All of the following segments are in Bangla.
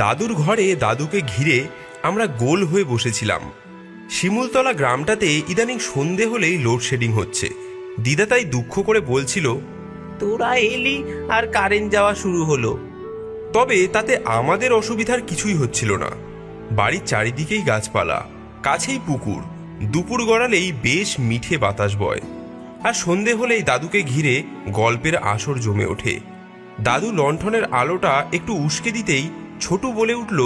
দাদুর ঘরে দাদুকে ঘিরে আমরা গোল হয়ে বসেছিলাম। শিমুলতলা গ্রামটাতে ইদানিং সন্ধে হলেই লোডশেডিং হচ্ছে। দিদা তাই দুঃখ করে বলছিল, তোরা এলি আর কারেন্ট যাওয়া শুরু হলো। তবে তাতে আমাদের অসুবিধার কিছুই হচ্ছিল না। বাড়ির চারিদিকেই গাছপালা, কাছেই পুকুর, দুপুর গড়ালেই বেশ মিঠে বাতাস বয়। আর সন্ধে হলেই দাদুকে ঘিরে গল্পের আসর জমে ওঠে। দাদু লণ্ঠনের আলোটা একটু উস্কে দিতেই ছোটু বলে উঠল,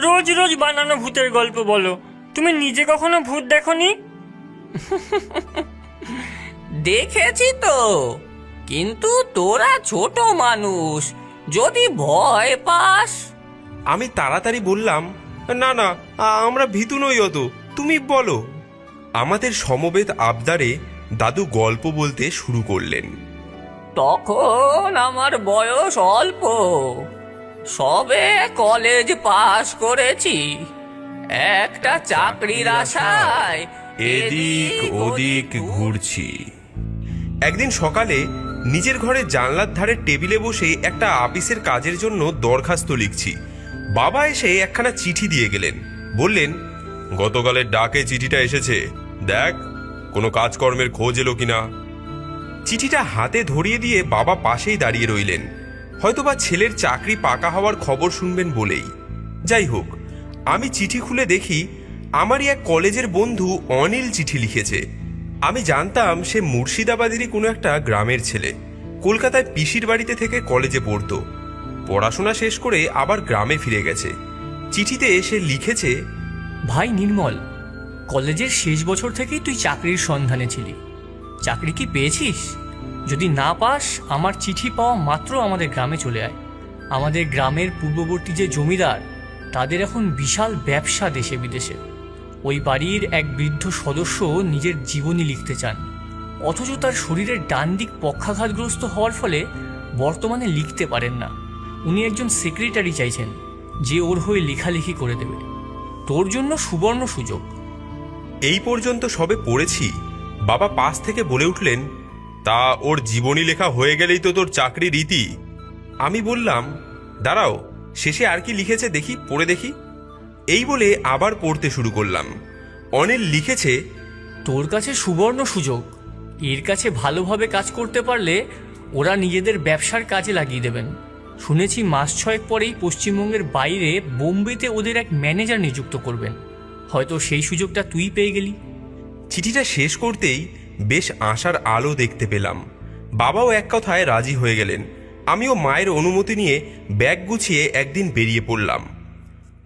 রোজ রোজ বানানো ভূতের গল্প বলো, তুমি নিজে কখনো ভূত দেখোনি? দেখেছি তো, কিন্তু তোরা ছোট মানুষ, যদি ভয় পাস। আমি তাড়াতাড়ি বললাম, না না, আমরা ভীতু নই অত, তুমি বলো। আমাদের সমবেত আবদারে দাদু গল্প বলতে শুরু করলেন। তখন আমার বয়স অল্প, সবে কলেজ পাশ করেছি। একটা চাকরির আশায় এদিক ওদিক ঘুরছি। একদিন সকালে নিজের ঘরে জানলার ধারে টেবিলে বসে একটা আপিসের কাজের জন্য দরখাস্ত লিখছি। বাবা এসে একখানা চিঠি দিয়ে গেলেন। বললেন, গতকালের ডাকে চিঠিটা এসেছে, দেখ কোনো কাজকর্মের খোঁজ এলো কিনা। চিঠিটা হাতে ধরিয়ে দিয়ে বাবা পাশেই দাঁড়িয়ে রইলেন, হয়তোবা ছেলের চাকরি পাকা হওয়ার খবর শুনবেন বলেই। যাই হোক, আমি চিঠি খুলে দেখি আমারই এক কলেজের বন্ধু অনিল চিঠি লিখেছে। আমি জানতাম সে মুর্শিদাবাদেরই কোনো একটা গ্রামের ছেলে। কলকাতায় পিসির বাড়িতে থেকে কলেজে পড়তো। পড়াশোনা শেষ করে আবার গ্রামে ফিরে গেছে। চিঠিতে সে লিখেছে, ভাই নির্মল, কলেজের শেষ বছর থেকেই তুই চাকরির সন্ধানে ছিলি। চাকরি কি পেয়েছিস? যদি না পাস, আমার চিঠি পাওয়া মাত্র আমাদের গ্রামে চলে আয়। আমাদের গ্রামের পূর্ববর্তী যে জমিদার, তাদের এখন বিশাল ব্যবসা দেশে বিদেশে। ওই বাড়ির এক বৃদ্ধ সদস্য নিজের জীবনী লিখতে চান, অথচ তার শরীরের ডান দিক পক্ষাঘাতগ্রস্ত হওয়ার ফলে বর্তমানে লিখতে পারেন না। উনি একজন সেক্রেটারি চাইছেন, যে ওর হয়ে লেখালেখি করে দেবে। তোর জন্য সুবর্ণ সুযোগ। এই পর্যন্ত সবে পড়েছি, বাবা পাশ থেকে বলে উঠলেন, তা ওর জীবনী লেখা হয়ে গেলেই তো তোর চাকরি রীতি। আমি বললাম, দাঁড়াও, শেষে আর কি লিখেছে দেখি, পড়ে দেখি। এই বলে আবার পড়তে শুরু করলাম। অনিল লিখেছে, তোর কাছে সুবর্ণ সুযোগ। এর কাছে ভালোভাবে কাজ করতে পারলে ওরা নিজেদের ব্যবসার কাজে লাগিয়ে দেবেন। শুনেছি মাস 6 পরেই পশ্চিমবঙ্গের বাইরে বোম্বেতে ওদের এক ম্যানেজার নিযুক্ত করবেন। হয়তো সেই সুযোগটা তুই পেয়ে গেলি। চিঠিটা শেষ করতেই বেশ আশার আলো দেখতে পেলাম। বাবাও এক কথায় রাজি হয়ে গেলেন। আমিও মায়ের অনুমতি নিয়ে ব্যাগ গুছিয়ে একদিন বেরিয়ে পড়লাম।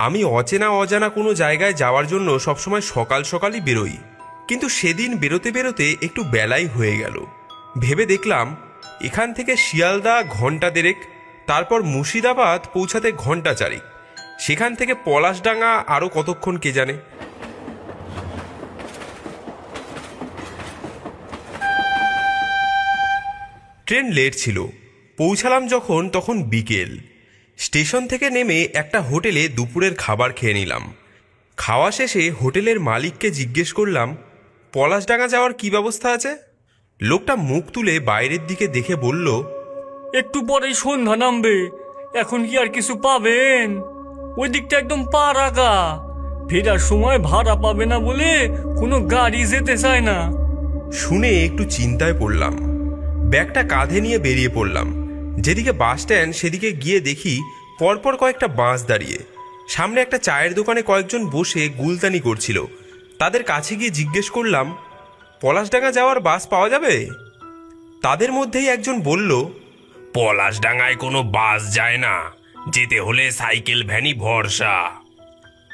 আমি অচেনা অজানা কোনো জায়গায় যাওয়ার জন্য সবসময় সকাল সকালই বেরোই, কিন্তু সেদিন বেরোতে বেরোতে একটু বেলাই হয়ে গেল। ভেবে দেখলাম, এখান থেকে শিয়ালদা ঘন্টা দেড়েক, তারপর মুর্শিদাবাদ পৌঁছাতে ঘন্টা চারেক, সেখান থেকে পলাশডাঙ্গা আরও কতক্ষণ কে জানে। ট্রেন লেট ছিল। পৌঁছালাম যখন তখন বিকেল। স্টেশন থেকে নেমে একটা হোটেলে দুপুরের খাবার খেয়ে নিলাম। খাওয়া শেষে হোটেলের মালিককে জিজ্ঞেস করলাম, পলাশডাঙ্গা যাওয়ার কি ব্যবস্থা আছে? লোকটা মুখ তুলে বাইরের দিকে দেখে বলল, একটু পরেই সন্ধ্যা নামবে, এখন কি আর কিছু পাবেন? ওই দিকটা একদম পা রাখা। ফেরার সময় ভাড়া পাবে না বলে কোনো গাড়ি যেতে চায় না। শুনে একটু চিন্তায় পড়লাম। ব্যাগটা কাঁধে নিয়ে বেরিয়ে পড়লাম। যেদিকে বাস স্ট্যান্ড সেদিকে গিয়ে দেখি পরপর কয়েকটা বাস দাঁড়িয়ে। সামনে একটা চায়ের দোকানে কয়েকজন বসে গুলতানি করছিল। তাদের কাছে গিয়ে জিজ্ঞেস করলাম, পলাশডাঙ্গা যাওয়ার বাস পাওয়া যাবে? তাদের মধ্যেই একজন বলল, পলাশডাঙ্গায় কোনো বাস যায় না, যেতে হলে সাইকেল ভ্যানই ভরসা।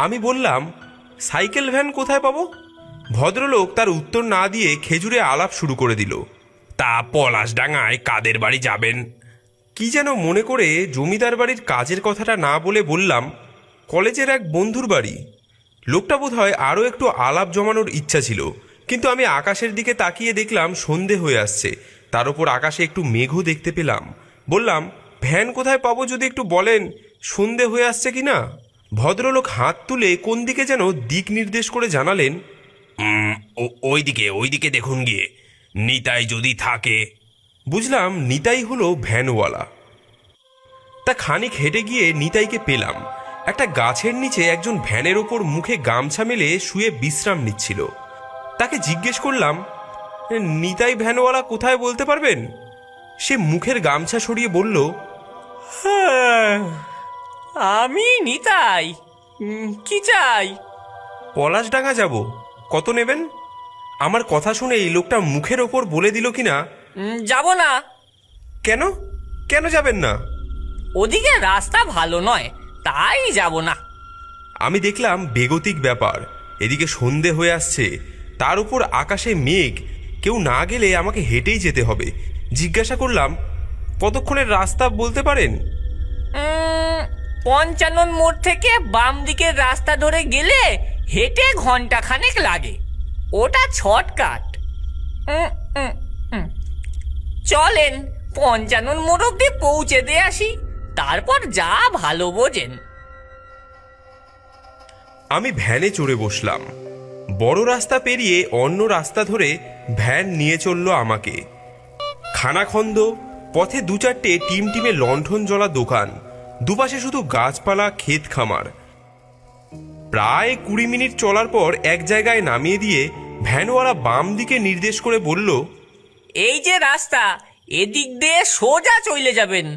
আমি বললাম, সাইকেল ভ্যান কোথায় পাবো? ভদ্রলোক তার উত্তর না দিয়ে খেজুরে আলাপ শুরু করে দিল। তা পলাশডাঙ্গায় কাদের বাড়ি যাবেন? কি যেন মনে করে জমিদার বাড়ির কাজের কথাটা না বলে বললাম, কলেজের এক বন্ধুর বাড়ি। লোকটা বোধহয় আরও একটু আলাপ জমানোর ইচ্ছা ছিল, কিন্তু আমি আকাশের দিকে তাকিয়ে দেখলাম সন্ধে হয়ে আসছে। তার উপর আকাশে একটু মেঘও দেখতে পেলাম। বললাম, ভ্যান কোথায় পাবো যদি একটু বলেন, সন্ধে হয়ে আসছে কি না? ভদ্রলোক হাত তুলে কোন দিকে যেন দিক নির্দেশ করে জানালেন, ওইদিকে দেখুন গিয়ে, নিতাই যদি থাকে। বুঝলাম নিতাই হলো ভ্যানওয়ালা। তা খানিক হেঁটে গিয়ে নিতাইকে পেলাম। একটা গাছের নিচে একজন ভ্যানের ওপর মুখে গামছা মেলে শুয়ে বিশ্রাম নিচ্ছিল। তাকে জিজ্ঞেস করলাম, নিতাই ভ্যানওয়ালা কোথায় বলতে পারবেন? সে মুখের গামছা সরিয়ে বলল, হ্যাঁ, আমি নিতাই। কি চাই? পলাশডাঙ্গা যাব, কত নেবেন? আমার কথা শুনে এই লোকটা মুখের ওপর বলে দিল কিনা। যাব না। কেন কেন যাবেন না? ওদিকে রাস্তা ভালো নয়, তাই যাব না। আমি দেখলাম বেগতিক ব্যাপার। এদিকে সন্ধে হয়ে আসছে, তার উপর আকাশে মেঘ। কেউ না গেলে আমাকে হেঁটেই যেতে হবে। জিজ্ঞাসা করলাম, কতক্ষণের রাস্তা বলতে পারেন? 55 মোড় থেকে বাম দিকের রাস্তা ধরে গেলে হেঁটে ঘন্টাখানেক লাগে। ওটা শর্টকাট। চলেন 55 মোড় অব্দি পৌঁছে দিয়ে আসি, তারপর যা ভালো বোঝেন। আমি ভ্যানে চড়ে বসলাম। বড় রাস্তা পেরিয়ে অন্য রাস্তা ধরে ভ্যান নিয়ে চলল আমাকে। খানাখন্দ, পথে দু চারটে টিমটিমে লণ্ঠন জ্বলা দোকান, দুপাশে শুধু গাছপালা, ক্ষেত খামার। প্রায় 20 মিনিট চলার পর এক জায়গায় নামিয়ে দিয়ে ভ্যানওয়ালা বাম দিকে নির্দেশ করে বলল, এই যে রাস্তা, এদিক দিয়ে সোজা চলে যাবেন,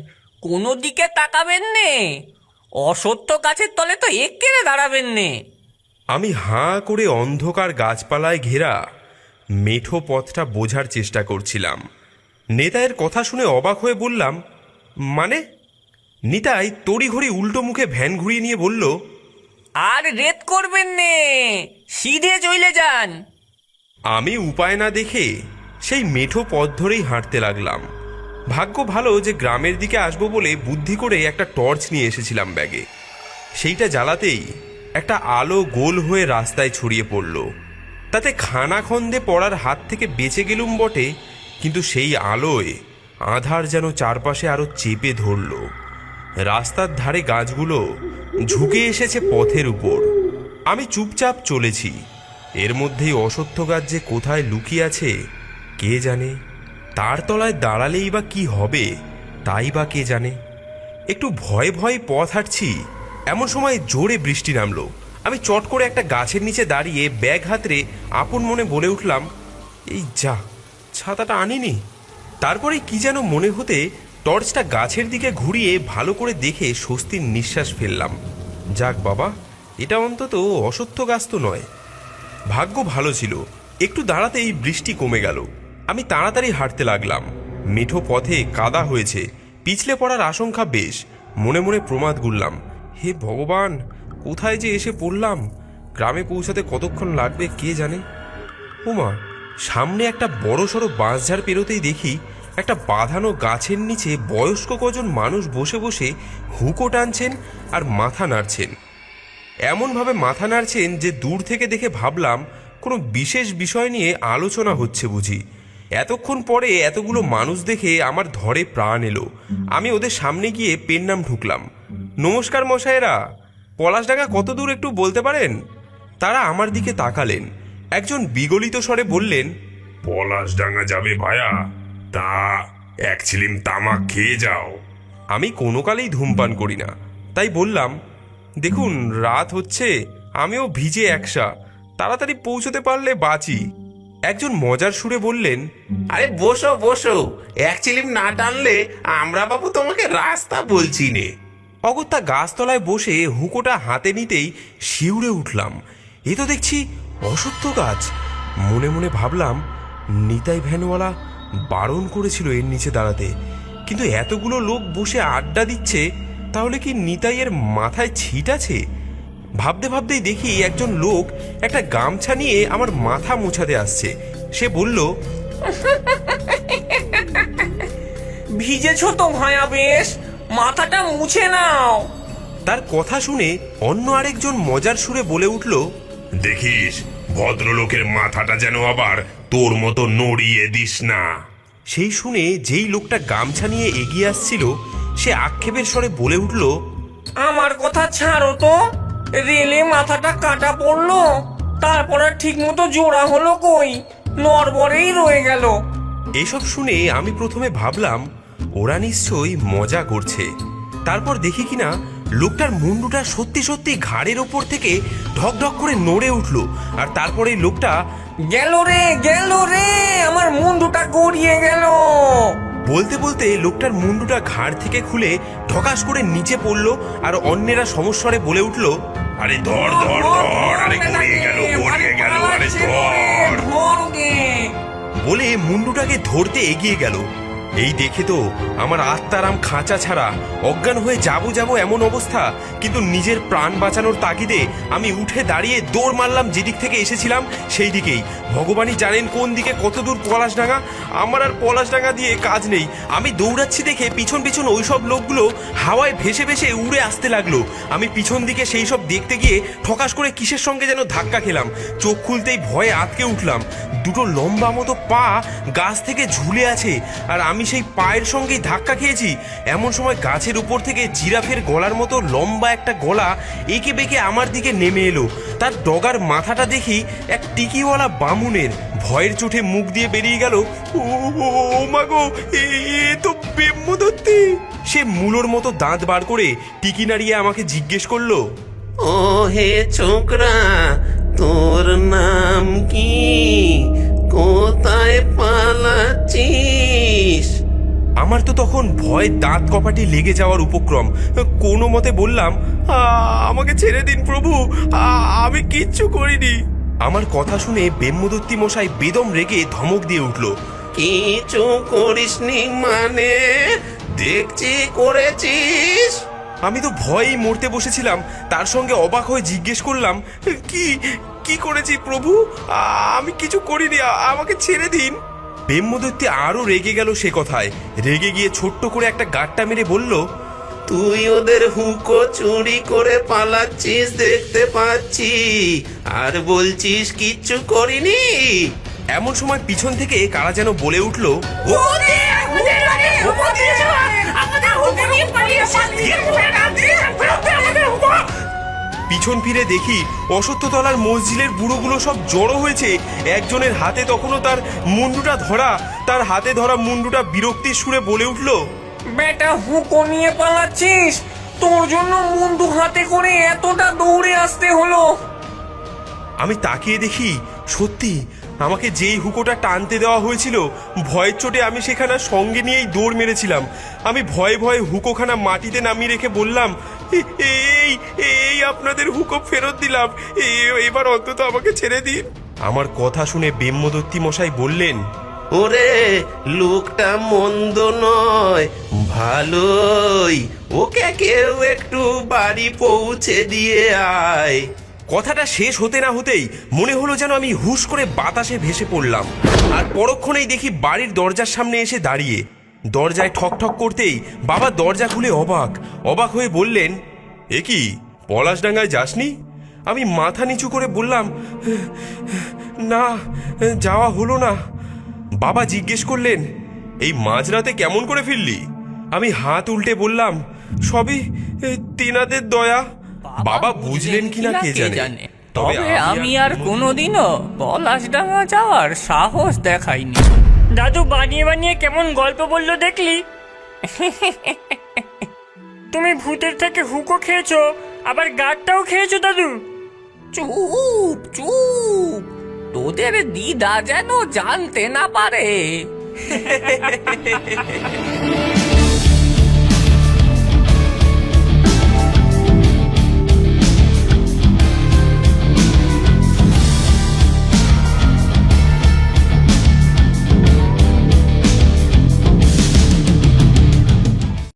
কোনো দিকে তাকাবেন নে। অসত্য গাছের তলে তো এক্কেরে দাঁড়াবেন নে। আমি হাঁ করে অন্ধকার গাছপালায় ঘেরা মেঠো পথটা বোঝার চেষ্টা করছিলাম। নেতায়ের কথা শুনে অবাক হয়ে বললাম, মানে? নিতাই তড়িঘড়ি উল্টো মুখে ভ্যান ঘুরিয়ে নিয়ে বলল, আর রেত করবেন নে, সিধে চলে যান। আমি উপায় না দেখে সেই মেঠো পথ ধরেই হাঁটতে লাগলাম। ভাগ্য ভালো যে গ্রামের দিকে আসবো বলে বুদ্ধি করে একটা টর্চ নিয়ে এসেছিলাম ব্যাগে। সেইটা জ্বালাতেই একটা আলো গোল হয়ে রাস্তায় ছড়িয়ে পড়ল। তাতে খানাখন্দে পড়ার হাত থেকে বেঁচে গেলুম বটে, কিন্তু সেই আলোয় আধার যেন চারপাশে আরো চেপে ধরল। রাস্তার ধারে গাছগুলো ঝুঁকে এসেছে পথের উপর। আমি চুপচাপ চলেছি। এর মধ্যেই অসত্য গাছ যে কোথায় লুকিয়ে আছে কে জানে। তার তলায় দাঁড়ালেই বা কি হবে তাই বা কে জানে। একটু ভয়ে ভয়ে পথ হাঁটছি, এমন সময় জোরে বৃষ্টি নামলো। আমি চট করে একটা গাছের নিচে দাঁড়িয়ে ব্যাগ হাতড়ে আপন মনে বলে উঠলাম, এই যা, ছাতাটা আনিনি। তারপরে কি যেন মনে হতে টর্চটা গাছের দিকে ঘুরিয়ে ভালো করে দেখে স্বস্তির নিঃশ্বাস ফেললাম। যাক বাবা, এটা অন্তত অসত্য গাছ তো নয়। ভাগ্য ভালো ছিল, একটু দাঁড়াতেই বৃষ্টি কমে গেল। আমি তাড়াতাড়ি হাঁটতে লাগলাম। মেঠো পথে কাদা হয়েছে, পিছলে পড়ার আশঙ্কা বেশ। মনে মনে প্রমাদ গুনলাম, হে ভগবান, কোথায় যে এসে পড়লাম। গ্রামে পৌঁছাতে কতক্ষণ লাগবে কে জানে। ওমা, সামনে একটা বড়সড় বাঁশঝাড় পেরোতেই দেখি একটা বাঁধানো গাছের নিচে বয়স্ক কজন মানুষ বসে বসে হুঁকো টানছেন আর মাথা নাড়ছেন। এমনভাবে মাথা নাড়ছেন যে দূর থেকে দেখে ভাবলাম কোনো বিশেষ বিষয় নিয়ে আলোচনা হচ্ছে বুঝি। এতক্ষণ পরে এতগুলো মানুষ দেখে আমার ধরে প্রাণ এলো। আমি ওদের সামনে গিয়ে পেন নাম ঢুকলাম। নমস্কার মশাইরা, পলাশডাঙ্গা কত দূর একটু বলতে পারেন? তারা আমার দিকে তাকালেন। একজন বিগলিত স্বরে বললেন, পলাশডাঙ্গা যাবে ভায়া, তা এক ছিলিম তামাক খেয়ে যাও। আমি কোনো কালেই ধূমপান করি না, তাই বললাম, দেখুন রাত হচ্ছে, আমিও ভিজে একসা, তাড়াতাড়ি পৌঁছতে পারলে বাঁচি। একজন মজার সুরে বললেন, আরে বসো বসো, এক চিলিম না টানলে আমরা বাবু তোমাকে রাস্তা বলছি নে। অগত্যা গাছতলায় বসে হুঁকোটা হাতে নিতেই শিউরে উঠলাম। এ তো দেখছি অসত্য গাছ। মনে মনে ভাবলাম, নিতাই ভ্যানওয়ালা বারণ করেছিল এর নিচে দাঁড়াতে, কিন্তু এতগুলো লোক বসে আড্ডা দিচ্ছে, তাহলে কি নিতাইয়ের মাথায় ছিট আছে? ভাবতে ভাবতেই দেখি একজন লোক একটা গামছা নিয়ে আমার মাথা মোছাতে আসছে। সে বলল, ভিজেছ তো ভায়া বেশ, মাথাটা মুছে নাও। তার কথা শুনে অন্য আরেকজন মজার সুরে বলে উঠল, দেখিস ভদ্রলোকের মাথাটা যেন আবার তোর মতো নড়িয়ে দিস না। সেই শুনে যেই লোকটা গামছা নিয়ে এগিয়ে আসছিল সে আক্ষেপের স্বরে বলে উঠল, আমার কথা ছাড়ো তো, রেলে মাথাটা কাটা পড়লো, তারপর আর ঠিক মতো জোড়া হলো কই, নড়বড়েই রয়ে গেল। এসব শুনে আমি প্রথমে ভাবলাম ওরা নিশ্চয়ই মজা করছে। তারপর দেখি কিনা লোকটার মুন্ডুটা সত্যি সত্যি ঘাড়ের ওপর থেকে ঢক ঢক করে নড়ে উঠলো। আর তারপরে লোকটা গেল রে আমার মুন্ডুটা গড়িয়ে গেল। বলতে বলতে লোকটার মুন্ডুটা ঘাড় থেকে খুলে ঢকাস করে নিচে পড়লো। আর অন্যেরা সমস্বরে বলে উঠলো, আরে ধর ধর ধর, আরে গড়িয়ে গেল, আরে ধর। বলে মুন্ডুটাকে ধরতে এগিয়ে গেল। এই দেখে তো আমার আত্মারাম খাঁচা ছাড়া অজ্ঞান হয়ে যাবো এমন অবস্থা। কিন্তু নিজের প্রাণ বাঁচানোর তাগিদে আমি উঠে দাঁড়িয়ে দৌড় মারলাম যেদিক থেকে এসেছিলাম সেই দিকেই। ভগবানই জানেন কোন দিকে কত দূর পলাশডাঙ্গা। আমার আর পলাশডাঙ্গা দিয়ে কাজ নেই। আমি দৌড়াচ্ছি দেখে পিছন পিছন ওইসব লোকগুলো হাওয়ায় ভেসে ভেসে উড়ে আসতে লাগলো। আমি পিছন দিকে সেই সব দেখতে গিয়ে ঠকাস করে কিসের সঙ্গে যেন ধাক্কা খেলাম। চোখ খুলতেই ভয়ে আটকে উঠলাম। দুটো লম্বা মতো পা গাছ থেকে ঝুলে আছে, আর আমি সেই পায়ের সঙ্গেই ধাক্কা খেয়েছি। এমন সময় গাছের উপর থেকে জিরাফের গলার মতো লম্বা একটা গলা এঁকে বেঁকে আমার দিকে নেমে এলো। তার ডগার মাথাটা দেখি এক টিকিওয়ালা বামুনের। ভয়ের চোটে মুখ দিয়ে বেরিয়ে গেল, ও মাগো, এ তো ব্রহ্মদত্তি। সে মূলোর মতো দাঁত বার করে টিকি নাড়িয়ে আমাকে জিজ্ঞেস করলো, ও হে ছোকরা, তোর নাম কি? কোথায় পালাচ্ছিস? আমার তো তখন ভয় দাঁত কপাটি লেগে যাওয়ার উপক্রম। কোনো মতে বললাম, আমাকে ছেড়ে দিন প্রভু, আমি কিচ্ছু করিনি। আমার কথা শুনে ব্রহ্মদত্তি মশাই বেদম রেগে ধমক দিয়ে উঠল, কিছু করিসনি মানে? দেখছি করেছিস। আমি তো ভয়েই মরতে বসেছিলাম। তার সঙ্গে অবাক হয়ে জিজ্ঞেস করলাম, কি কি করেছি প্রভু? আমি কিছু করিনি, আমাকে ছেড়ে দিন। ব্রহ্মদত্তি আরো রেগে গেল সে কথায়। রেগে গিয়ে ছোট্ট করে একটা গাঁটটা মেরে বলল, তুই ওদের হুকো চুরি করে পালাচ্ছিস দেখতে পাচ্ছি, আর বলছিস কিচ্ছু করিনি। এমন সময় পিছন থেকে কারা যেন বলে উঠল, পিছন ফিরে দেখি অশ্বত্থতলার মসজিদের বুড়োগুলো সব জড়ো হয়েছে। একজনের হাতে তখনও তার মুন্ডুটা ধরা। তার হাতে ধরা মুন্ডুটা বিরক্তির সুরে বলে উঠল, বেটা হুকো নিয়ে পালাচ্ছিস? তোর জন্য মুন্ডু হাতে করে এতটা দৌড়ে আসতে হলো। আমি তাকিয়ে দেখি সত্যি আমাকে যেই হুকোটা টানতে দেওয়া হয়েছিল, ভয়ের চোটে আমি সেখানে সঙ্গে নিয়েই দৌড় মেরেছিলাম। আমি ভয়ে ভয়ে হুকোখানা মাটিতে নামিয়ে রেখে বললাম, এই এই আপনাদের হুকো ফেরত দিলাম, এবার অন্তত আমাকে ছেড়ে দিন। আমার কথা শুনে ব্রহ্মদত্তি মশাই বললেন, ওরে লোকটা মন্দ নয়, ভালোই। ওকে কেউ একটু বাড়ি পৌঁছে দিয়ে আয়। কথাটা শেষ হতে না হতেই মনে হলো যেন আমি হুশ করে বাতাসে ভেসে পড়লাম। আর পরক্ষণেই দেখি বাড়ির দরজার সামনে এসে দাঁড়িয়ে। দরজায় ঠক ঠক করতেই বাবা দরজা খুলে অবাক হয়ে বললেন, এ কি পলাশডাঙ্গায় যাসনি? আমি মাথা নিচু করে বললাম, না, যাওয়া হলো না। বাবা জিজ্ঞেস করলেন, এই মাঝরাতে কেমন করে ফিরলি? আমি হাত উল্টে বললাম, সবই তেনাদের দয়া। বাবা বুঝলেন কিনা কে জানে, তবে আমি আর কোনোদিনও পলাশডাঙ্গা যাওয়ার সাহস দেখাইনি। দাদু বানিয়ে বানিয়ে কেমন গল্প বললো দেখলি? তুমি ভূতের থেকে হুকো খেয়েছো, আবার গাঁটটাও খেয়েছো দাদু। চুপ চুপ, তোদের দিদা যেন জানতে না পারে।